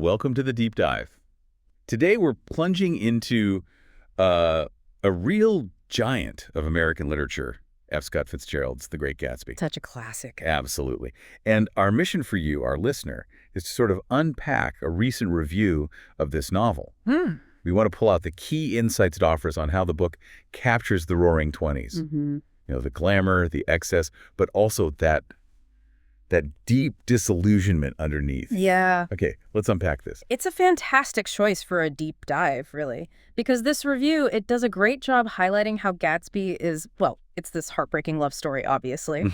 welcome to the deep dive. Today we're plunging into a real giant of American literature, F. Scott Fitzgerald's The Great Gatsby. Such a classic. Absolutely. And our mission for you, our listener, is to sort of unpack a recent review of this novel. We want to pull out the key insights it offers on how the book captures the Roaring '20s. The glamour, the excess, but also that deep disillusionment underneath. Yeah. Okay, let's unpack this. It's a fantastic choice for a deep dive, really, because this review, it does a great job highlighting how Gatsby is, well, it's this heartbreaking love story, obviously.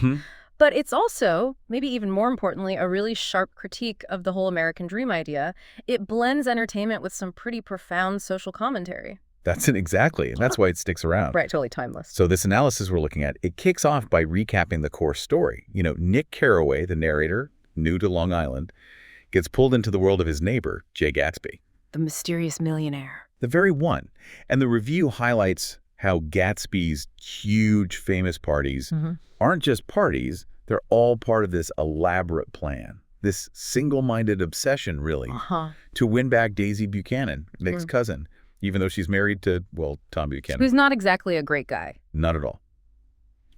But it's also, maybe even more importantly, a really sharp critique of the whole American dream idea. It blends entertainment with some pretty profound social commentary. That's it exactly, and that's why it sticks around. Right, totally timeless. So this analysis we're looking at, it kicks off by recapping the core story. Nick Carraway, the narrator, new to Long Island, gets pulled into the world of his neighbor, Jay Gatsby. The mysterious millionaire. The very one. And the review highlights how Gatsby's huge famous parties aren't just parties, they're all part of this elaborate plan. This single-minded obsession, really, to win back Daisy Buchanan, Nick's cousin, even though she's married to, well, Tom Buchanan. Who's not exactly a great guy. Not at all.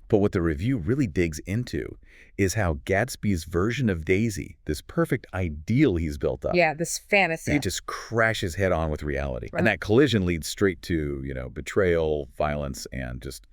But what the review really digs into is how Gatsby's version of Daisy, this perfect ideal he's built up, Yeah, this fantasy. it just crashes head on with reality. Right. And that collision leads straight to, betrayal, violence, and just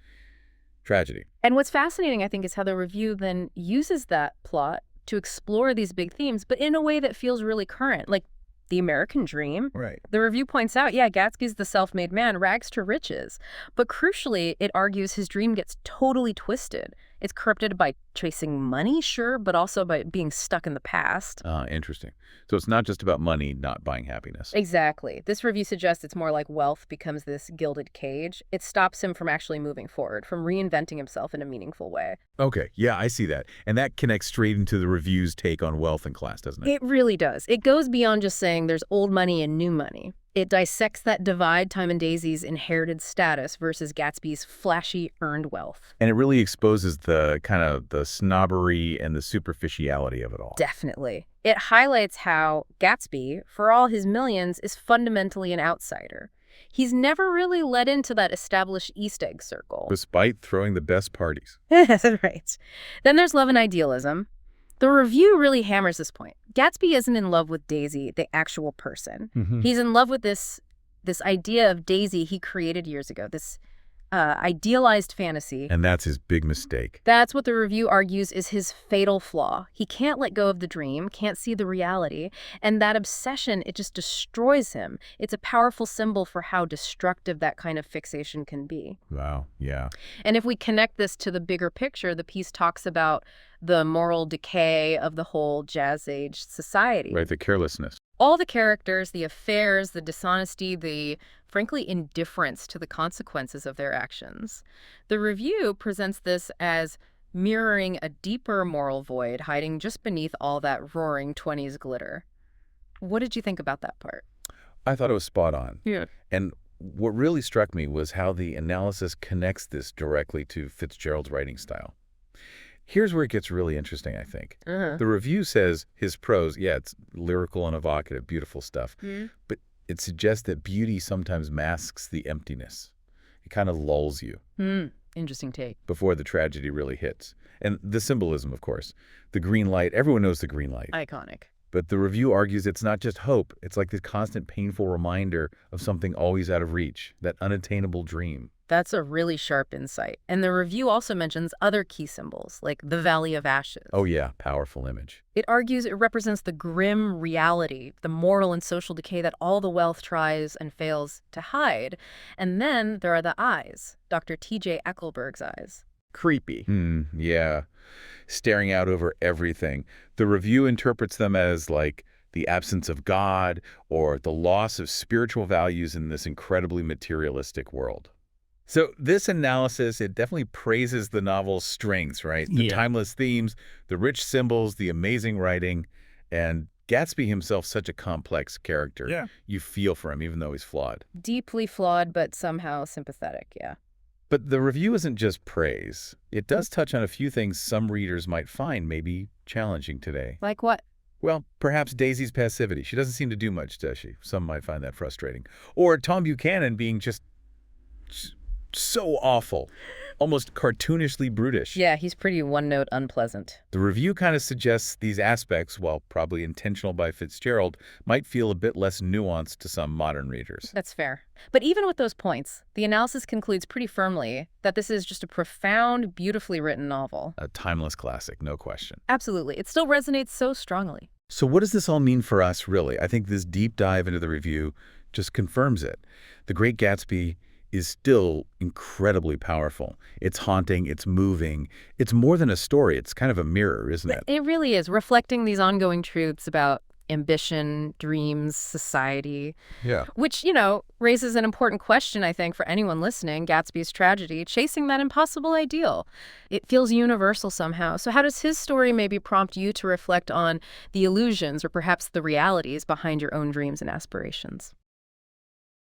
tragedy. And what's fascinating, I think, is how the review then uses that plot to explore these big themes, but in a way that feels really current, like the American dream. Right. The review points out, Gatsby's the self-made man, rags to riches. But crucially, it argues his dream gets totally twisted. It's corrupted by chasing money, sure, but also by being stuck in the past. Interesting. So it's not just about money not buying happiness. Exactly. This review suggests it's more like wealth becomes this gilded cage. It stops him from actually moving forward, from reinventing himself in a meaningful way. Okay, yeah, I see that. And that connects straight into the review's take on wealth and class, doesn't it? It really does. It goes beyond just saying there's old money and new money. It dissects that divide, Time and Daisy's inherited status versus Gatsby's flashy earned wealth. And it really exposes the kind of the snobbery and the superficiality of it all. Definitely. It highlights how Gatsby, for all his millions, is fundamentally an outsider. He's never really let into that established East Egg circle. Despite throwing the best parties. That's right. Then there's love and idealism. The review really hammers this point. Gatsby isn't in love with Daisy, the actual person. He's in love with this idea of Daisy he created years ago, this idealized fantasy. And that's his big mistake. That's what the review argues is his fatal flaw. He can't let go of the dream, can't see the reality, and that obsession, it just destroys him. It's a powerful symbol for how destructive that kind of fixation can be. Wow, yeah. And if we connect this to the bigger picture, the piece talks about the moral decay of the whole Jazz Age society. Right, the carelessness. All the characters, the affairs, the dishonesty, the, frankly, indifference to the consequences of their actions. The review presents this as mirroring a deeper moral void hiding just beneath all that roaring '20s glitter. What did you think about that part? I thought it was spot on. Yeah. And what really struck me was how the analysis connects this directly to Fitzgerald's writing style. Here's where it gets really interesting, I think. The review says his prose, it's lyrical and evocative, beautiful stuff. But it suggests that beauty sometimes masks the emptiness. It kind of lulls you. Interesting take. Before the tragedy really hits. And the symbolism, of course. The green light, everyone knows the green light. Iconic. But the review argues it's not just hope. It's like this constant painful reminder of something always out of reach, that unattainable dream. That's a really sharp insight. And the review also mentions other key symbols, like the Valley of Ashes. Oh yeah, powerful image. It argues it represents the grim reality, the moral and social decay that all the wealth tries and fails to hide. And then there are the eyes, Dr. T.J. Eckelberg's eyes. Creepy. Yeah. Staring out over everything. The review interprets them as like the absence of God or the loss of spiritual values in this incredibly materialistic world. So this analysis, it definitely praises the novel's strengths, right? The timeless themes, the rich symbols, the amazing writing, and Gatsby himself such a complex character. Yeah. You feel for him even though he's flawed. Deeply flawed, but somehow sympathetic, yeah. But the review isn't just praise. It does touch on a few things some readers might find maybe challenging today. Like what? Well, perhaps Daisy's passivity. She doesn't seem to do much, does she? Some might find that frustrating. Or Tom Buchanan being just so awful, almost cartoonishly brutish. Yeah, he's pretty one-note unpleasant. The review kind of suggests these aspects, while probably intentional by Fitzgerald, might feel a bit less nuanced to some modern readers. That's fair. But even with those points, the analysis concludes pretty firmly that this is just a profound, beautifully written novel. A timeless classic, no question. Absolutely. It still resonates so strongly. So what does this all mean for us, really? I think this deep dive into the review just confirms it. The Great Gatsby is still incredibly powerful. It's haunting, it's moving. It's more than a story. It's kind of a mirror, isn't it? It really is, reflecting these ongoing truths about ambition, dreams, society. Yeah. Which, raises an important question, I think, for anyone listening. Gatsby's tragedy, chasing that impossible ideal. It feels universal somehow. So how does his story maybe prompt you to reflect on the illusions or perhaps the realities behind your own dreams and aspirations?